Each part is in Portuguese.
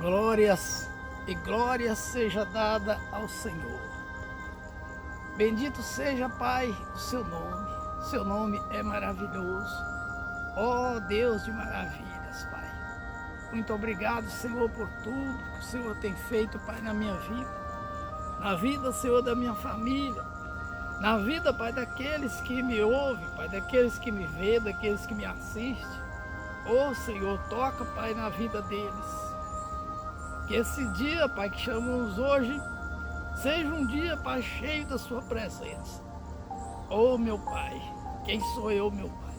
Glórias e glória seja dada ao Senhor. Bendito seja, Pai, o seu nome. Seu nome é maravilhoso. Ó Deus de maravilhas, Pai. Muito obrigado, Senhor, por tudo que o Senhor tem feito, Pai, na minha vida. Na vida, Senhor, da minha família. Na vida, Pai, daqueles que me ouvem, Pai, daqueles que me vê, daqueles que me assistem. Ó Senhor, toca, Pai, na vida deles. Que esse dia, Pai, que chamamos hoje, seja um dia, Pai, cheio da sua presença. Oh, meu Pai, quem sou eu, meu Pai?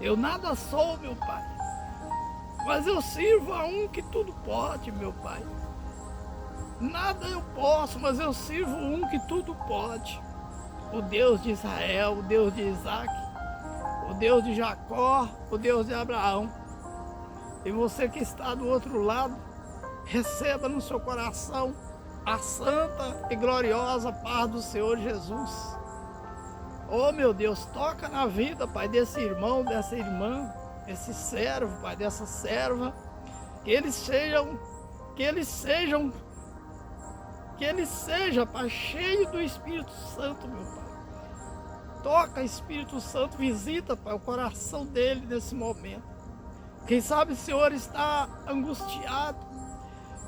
Eu nada sou, meu Pai, mas eu sirvo a um que tudo pode, meu Pai. Nada eu posso, mas eu sirvo um que tudo pode. O Deus de Israel, o Deus de Isaac, o Deus de Jacó, o Deus de Abraão. E você que está do outro lado, receba no seu coração a santa e gloriosa paz do Senhor Jesus. Oh, meu Deus, toca na vida, Pai, desse irmão, dessa irmã, desse servo, Pai, dessa serva, que eles seja, Pai, cheio do Espírito Santo, meu Pai. Toca, Espírito Santo, visita, Pai, o coração dele nesse momento. Quem sabe o Senhor está angustiado.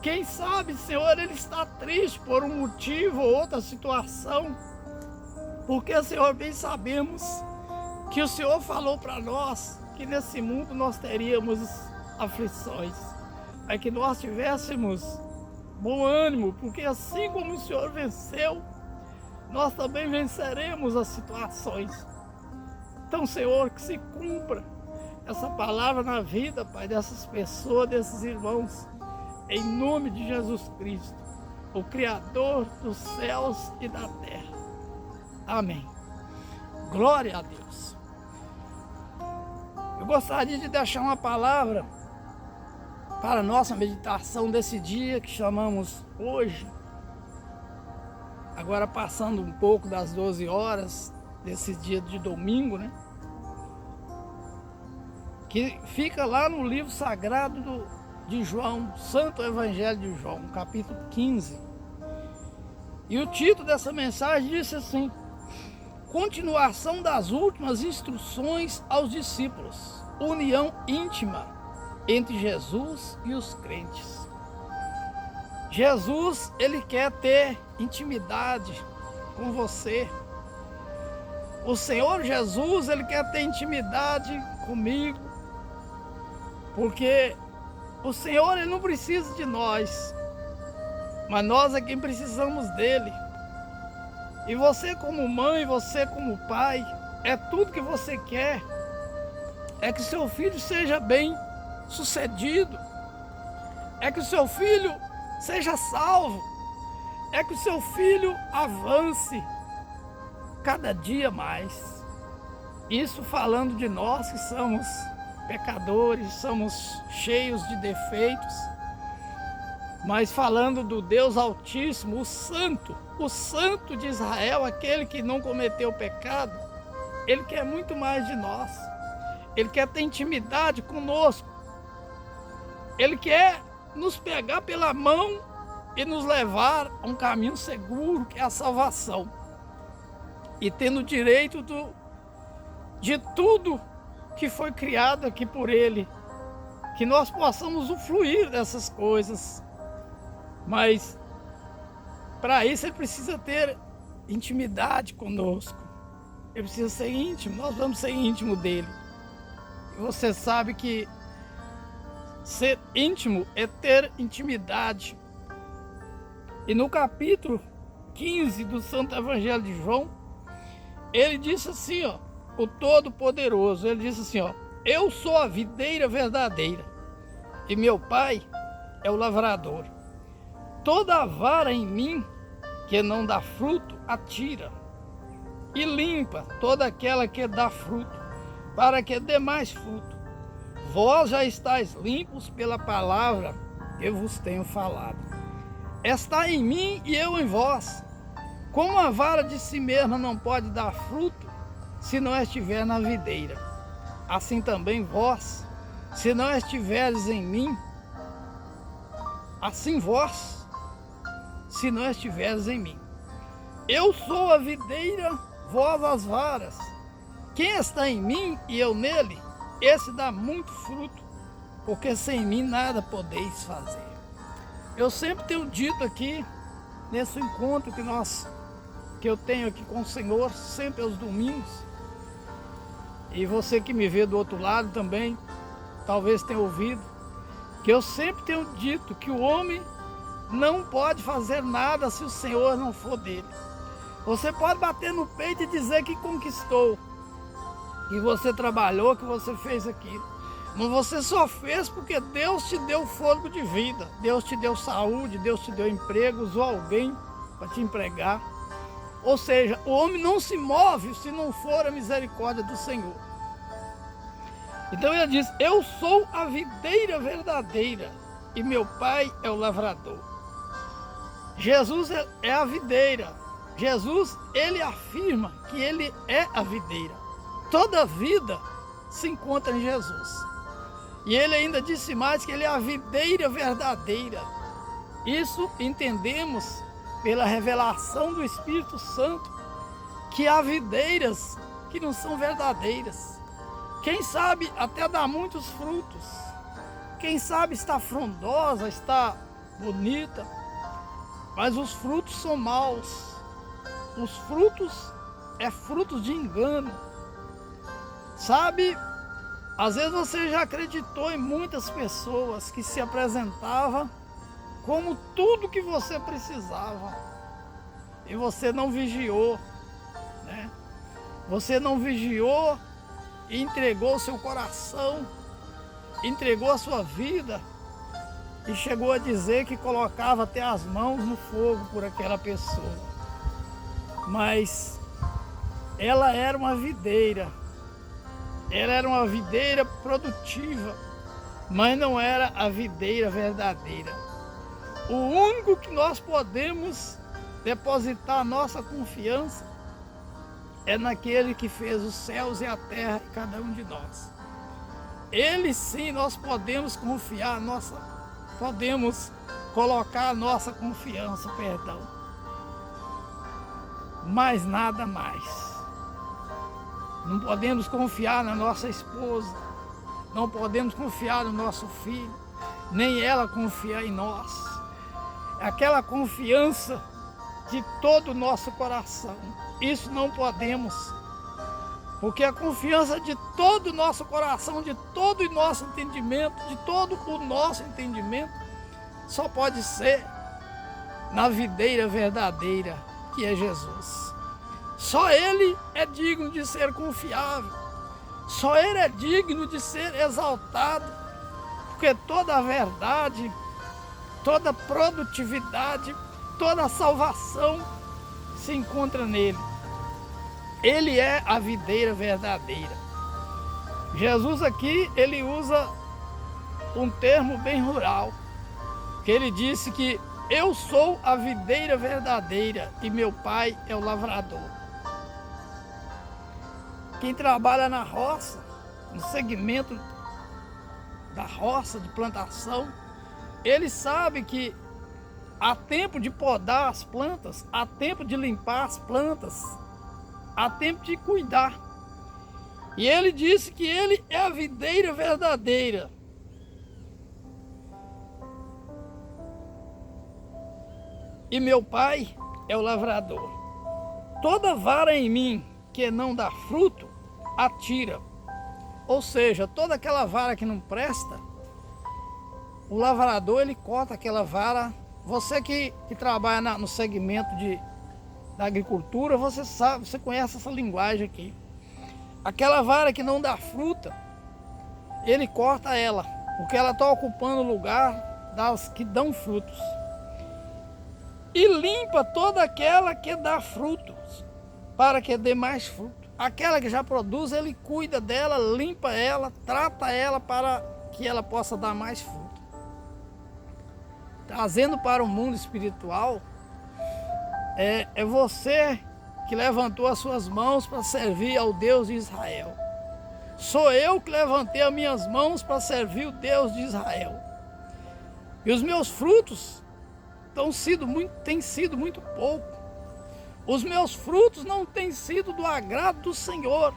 Quem sabe, Senhor, ele está triste por um motivo ou outra situação. Porque, Senhor, bem sabemos que o Senhor falou para nós que nesse mundo nós teríamos aflições. É que nós tivéssemos bom ânimo, porque assim como o Senhor venceu, nós também venceremos as situações. Então, Senhor, que se cumpra essa palavra na vida, Pai, dessas pessoas, desses irmãos, em nome de Jesus Cristo, o Criador dos céus e da terra. Amém. Glória a Deus. Eu gostaria de deixar uma palavra para a nossa meditação desse dia que chamamos hoje. Agora passando um pouco das 12 horas desse dia de domingo, né? Que fica lá no livro sagrado de João, Santo Evangelho de João, capítulo 15. E o título dessa mensagem diz assim: continuação das últimas instruções aos discípulos, união íntima entre Jesus e os crentes. Jesus, ele quer ter intimidade com você. O Senhor Jesus, ele quer ter intimidade comigo, porque o Senhor, ele não precisa de nós, mas nós é quem precisamos dele. E você como mãe, você como pai, é tudo que você quer, é que seu filho seja bem sucedido, é que o seu filho seja salvo, é que o seu filho avance cada dia mais. Isso falando de nós que somos pecadores, somos cheios de defeitos, mas falando do Deus Altíssimo, o Santo de Israel, aquele que não cometeu pecado, ele quer muito mais de nós. Ele quer ter intimidade conosco. Ele quer nos pegar pela mão e nos levar a um caminho seguro, que é a salvação. E tendo direito de tudo que foi criado aqui por ele, que nós possamos usufruir dessas coisas. Mas para isso ele precisa ter intimidade conosco. Ele precisa ser íntimo, nós vamos ser íntimo dele. E você sabe que ser íntimo é ter intimidade. E no capítulo 15 do Santo Evangelho de João, ele disse assim, ó, o Todo-Poderoso, ele disse assim, ó: eu sou a videira verdadeira e meu Pai é o lavrador. Toda vara em mim que não dá fruto, atira, e limpa toda aquela que dá fruto, para que dê mais fruto. Vós já estáis limpos pela palavra que vos tenho falado. Está em mim e eu em vós. Como a vara de si mesma não pode dar fruto se não estiver na videira, assim também vós, se não estiveres em mim, assim vós, se não estiveres em mim. Eu sou a videira, vós as varas. Quem está em mim e eu nele, esse dá muito fruto, porque sem mim nada podeis fazer. Eu sempre tenho dito aqui, nesse encontro que eu tenho aqui com o Senhor, sempre aos domingos, e você que me vê do outro lado também, talvez tenha ouvido, que eu sempre tenho dito que o homem não pode fazer nada se o Senhor não for dele. Você pode bater no peito e dizer que conquistou, que você trabalhou, que você fez aquilo. Mas você só fez porque Deus te deu fôlego de vida. Deus te deu saúde, Deus te deu emprego, usou alguém para te empregar. Ou seja, o homem não se move se não for a misericórdia do Senhor. Então ele diz, eu sou a videira verdadeira e meu pai é o lavrador. Jesus é a videira. Jesus, ele afirma que ele é a videira. Toda vida se encontra em Jesus. E ele ainda disse mais que ele é a videira verdadeira. Isso entendemos pela revelação do Espírito Santo, que há videiras que não são verdadeiras. Quem sabe até dá muitos frutos. Quem sabe está frondosa, está bonita, mas os frutos são maus. Os frutos é frutos de engano. Sabe, às vezes você já acreditou em muitas pessoas que se apresentavam como tudo que você precisava. E você não vigiou, né? Você não vigiou e entregou o seu coração, entregou a sua vida e chegou a dizer que colocava até as mãos no fogo por aquela pessoa. Mas ela era uma videira. Ela era uma videira produtiva, mas não era a videira verdadeira. O único que nós podemos depositar a nossa confiança é naquele que fez os céus e a terra e cada um de nós. Ele sim nós podemos confiar, podemos colocar a nossa confiança, mas nada mais. Não podemos confiar na nossa esposa, não podemos confiar no nosso filho, nem ela confiar em nós. Aquela confiança de todo o nosso coração, isso não podemos, porque a confiança de todo o nosso coração, de todo o nosso entendimento, só pode ser na videira verdadeira, que é Jesus. Só Ele é digno de ser confiável, só Ele é digno de ser exaltado, porque toda a verdade, toda a produtividade, toda a salvação se encontra nele. Ele é a videira verdadeira. Jesus aqui, ele usa um termo bem rural, que ele disse que eu sou a videira verdadeira e meu pai é o lavrador. Quem trabalha na roça, no segmento da roça, de plantação, ele sabe que há tempo de podar as plantas, há tempo de limpar as plantas, há tempo de cuidar. E ele disse que ele é a videira verdadeira. E meu pai é o lavrador. Toda vara em mim que não dá fruto, atira. Ou seja, toda aquela vara que não presta, o lavrador ele corta aquela vara. Você que trabalha no segmento da agricultura, você sabe, você conhece essa linguagem aqui. Aquela vara que não dá fruta, ele corta ela, porque ela está ocupando o lugar das que dão frutos. E limpa toda aquela que dá frutos, para que dê mais fruto. Aquela que já produz, ele cuida dela, limpa ela, trata ela para que ela possa dar mais fruto. Trazendo para o mundo espiritual, é você que levantou as suas mãos para servir ao Deus de Israel. Sou eu que levantei as minhas mãos para servir o Deus de Israel. E os meus frutos têm sido muito pouco. Os meus frutos não têm sido do agrado do Senhor.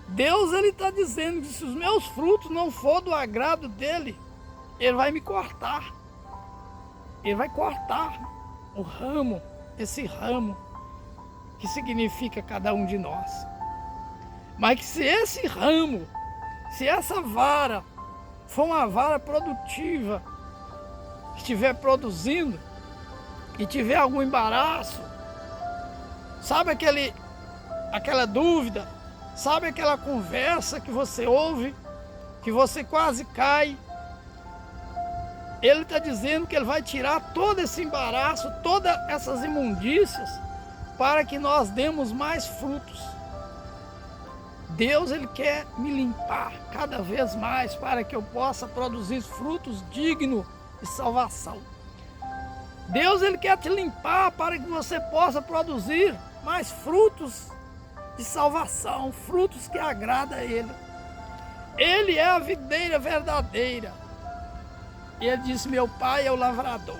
Deus, Ele está dizendo que se os meus frutos não for do agrado dEle, Ele vai me cortar. Ele vai cortar o ramo, esse ramo que significa cada um de nós. Mas que se esse ramo, se essa vara for uma vara produtiva, estiver produzindo e tiver algum embaraço, sabe aquela dúvida, sabe aquela conversa que você ouve, que você quase cai, Ele está dizendo que Ele vai tirar todo esse embaraço, todas essas imundícias, para que nós demos mais frutos. Deus, Ele quer me limpar cada vez mais para que eu possa produzir frutos dignos de salvação. Deus, Ele quer te limpar para que você possa produzir mais frutos de salvação, frutos que agradam a Ele. Ele é a videira verdadeira. E Ele disse: meu Pai é o lavrador.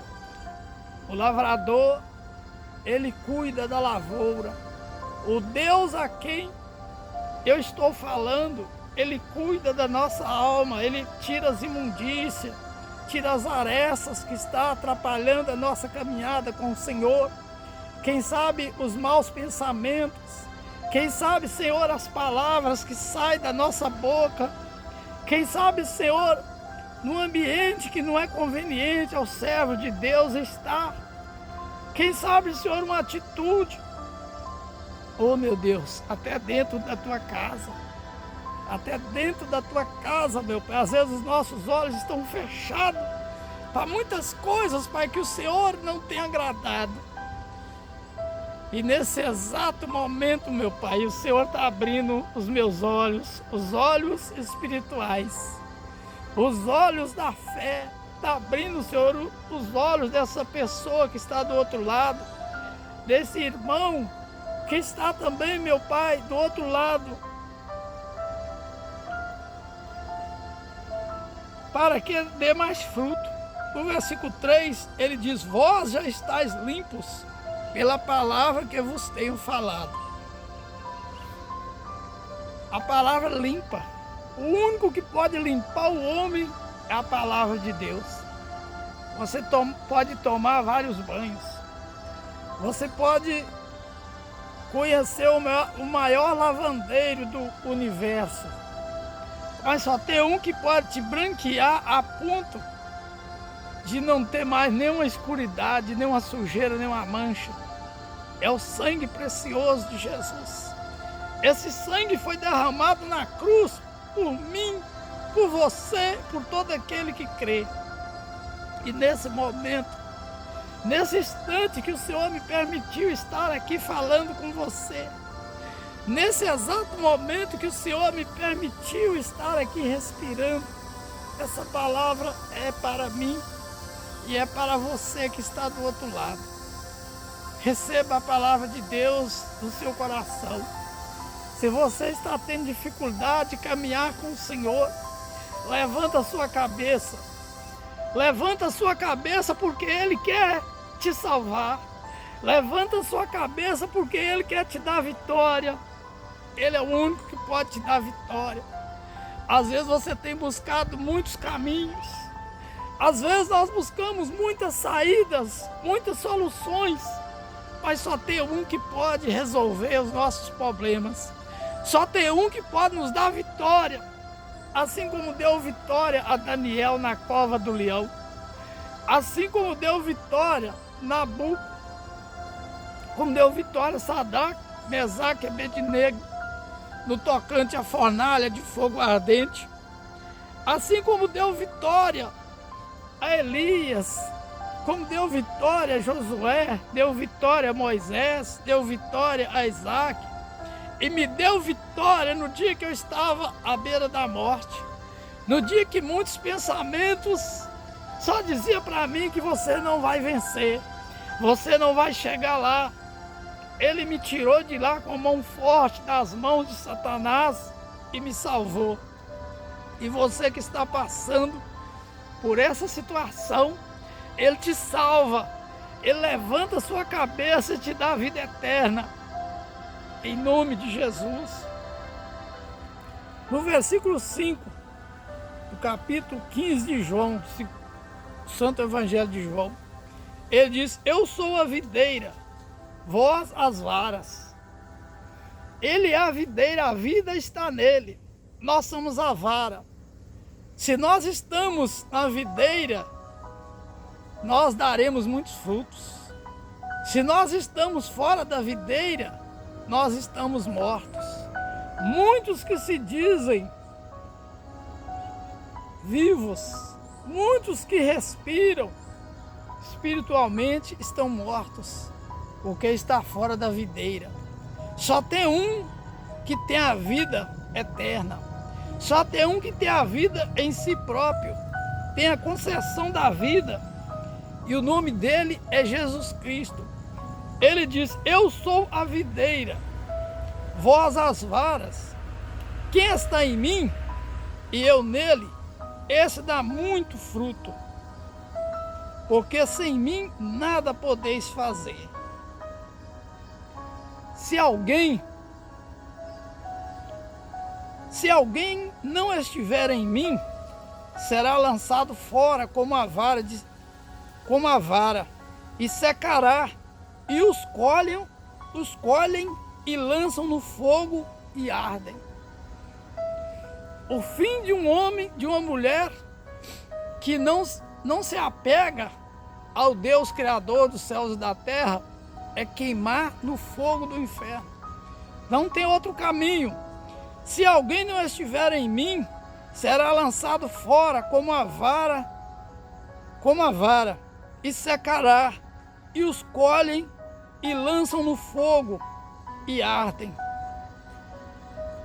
O lavrador, Ele cuida da lavoura. O Deus a quem eu estou falando, Ele cuida da nossa alma. Ele tira as imundícias, tira as arestas que está atrapalhando a nossa caminhada com o Senhor. Quem sabe os maus pensamentos, quem sabe, Senhor, as palavras que saem da nossa boca, quem sabe, Senhor, no ambiente que não é conveniente ao servo de Deus estar. Quem sabe, Senhor, uma atitude, oh meu Deus, até dentro da tua casa. Até dentro da tua casa, meu Pai. Às vezes os nossos olhos estão fechados para muitas coisas, Pai, que o Senhor não tem agradado. E nesse exato momento, meu Pai, o Senhor está abrindo os meus olhos, os olhos espirituais, os olhos da fé. Está abrindo, Senhor, os olhos dessa pessoa que está do outro lado, desse irmão que está também, meu Pai, do outro lado, para que ele dê mais fruto. No versículo 3, ele diz: vós já estáis limpos pela palavra que vos tenho falado. A palavra limpa. O único que pode limpar o homem é a palavra de Deus. Você pode tomar vários banhos. Você pode conhecer o maior lavandeiro do universo. Mas só tem um que pode te branquear a ponto de não ter mais nenhuma escuridade, nenhuma sujeira, nenhuma mancha. É o sangue precioso de Jesus. Esse sangue foi derramado na cruz por mim, por você, por todo aquele que crê. E nesse momento, nesse instante que o Senhor me permitiu estar aqui falando com você, nesse exato momento que o Senhor me permitiu estar aqui respirando, essa palavra é para mim e é para você que está do outro lado. Receba a palavra de Deus no seu coração. Se você está tendo dificuldade de caminhar com o Senhor, levanta a sua cabeça. Levanta a sua cabeça porque Ele quer te salvar. Levanta a sua cabeça porque Ele quer te dar vitória. Ele é o único que pode te dar vitória. Às vezes você tem buscado muitos caminhos. Às vezes nós buscamos muitas saídas, muitas soluções. Mas só tem um que pode resolver os nossos problemas. Só tem um que pode nos dar vitória. Assim como deu vitória a Daniel na cova do leão. Assim como deu vitória Nabucodonosor. Como deu vitória a Sadraque, Mesaque e Abednego no tocante à fornalha de fogo ardente. Assim como deu vitória a Elias, como deu vitória a Josué, deu vitória a Moisés, deu vitória a Isaac, e me deu vitória no dia que eu estava à beira da morte, no dia que muitos pensamentos só diziam para mim que você não vai vencer, você não vai chegar lá. Ele me tirou de lá com a mão forte das mãos de Satanás e me salvou. E você que está passando por essa situação, Ele te salva, Ele levanta a sua cabeça e te dá a vida eterna, em nome de Jesus. No versículo 5, do capítulo 15 de João, Santo Evangelho de João, ele diz: eu sou a videira, vós as varas. Ele é a videira, a vida está nele, nós somos a vara. Se nós estamos na videira, nós daremos muitos frutos. Se nós estamos fora da videira, nós estamos mortos. Muitos que se dizem vivos, muitos que respiram, espiritualmente estão mortos, porque está fora da videira. Só tem um que tem a vida eterna. Só tem um que tem a vida em si próprio, tem a concessão da vida, e o nome dele é Jesus Cristo. Ele diz: eu sou a videira, vós as varas. Quem está em mim e eu nele, esse dá muito fruto, porque sem mim nada podeis fazer. Se alguém não estiver em mim, será lançado fora como a vara, e secará, e os colhem e lançam no fogo e ardem. O fim de um homem, de uma mulher que não se apega ao Deus Criador dos céus e da terra, é queimar no fogo do inferno. Não tem outro caminho. Se alguém não estiver em mim, será lançado fora como a vara, e secará, e os colhem e lançam no fogo e ardem.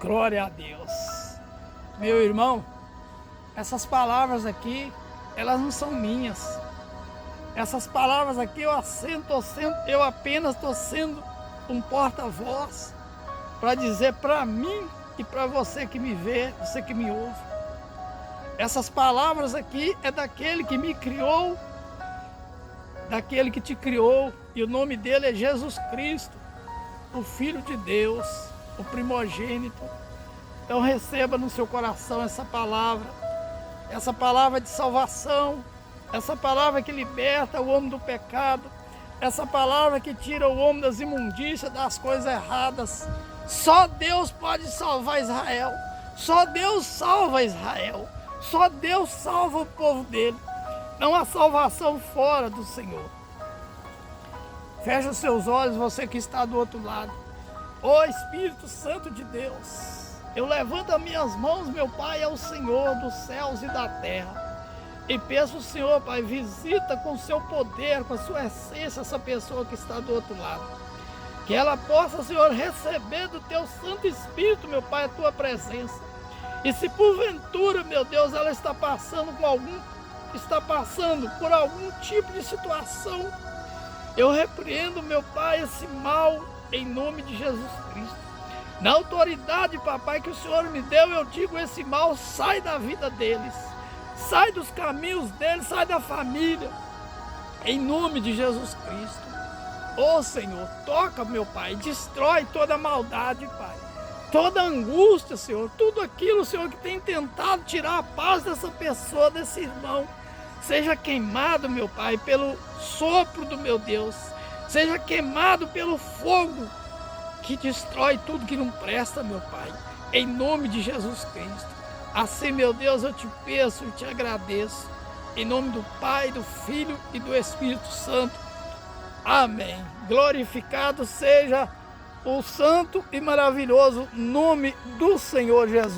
Glória a Deus. Meu irmão, essas palavras aqui, elas não são minhas. Essas palavras aqui eu apenas estou sendo um porta-voz para dizer para mim e para você que me vê, você que me ouve. Essas palavras aqui é daquele que me criou, daquele que te criou, e o nome dele é Jesus Cristo, o Filho de Deus, o primogênito. Então receba no seu coração essa palavra de salvação, essa palavra que liberta o homem do pecado, essa palavra que tira o homem das imundícias, das coisas erradas. Só Deus pode salvar Israel, só Deus salva Israel, só Deus salva o povo dele. Não há salvação fora do Senhor. Feche os seus olhos, você que está do outro lado. Ó Espírito Santo de Deus, eu levanto as minhas mãos, meu Pai, ao Senhor dos céus e da terra. E peço, Senhor, Pai, visita com o seu poder, com a sua essência, essa pessoa que está do outro lado. Que ela possa, Senhor, receber do teu Santo Espírito, meu Pai, a tua presença. E se porventura, meu Deus, ela está passando por algum tipo de situação, eu repreendo, meu Pai, esse mal em nome de Jesus Cristo. Na autoridade, papai, que o Senhor me deu, eu digo: esse mal sai da vida deles, sai dos caminhos deles, sai da família, em nome de Jesus Cristo. Ô Senhor, toca, meu Pai, destrói toda a maldade, Pai, toda a angústia, Senhor, tudo aquilo, Senhor, que tem tentado tirar a paz dessa pessoa, desse irmão, seja queimado, meu Pai, pelo sopro do meu Deus, seja queimado pelo fogo que destrói tudo que não presta, meu Pai, em nome de Jesus Cristo. Assim, meu Deus, eu te peço e te agradeço, em nome do Pai, do Filho e do Espírito Santo. Amém. Glorificado seja o santo e maravilhoso nome do Senhor Jesus.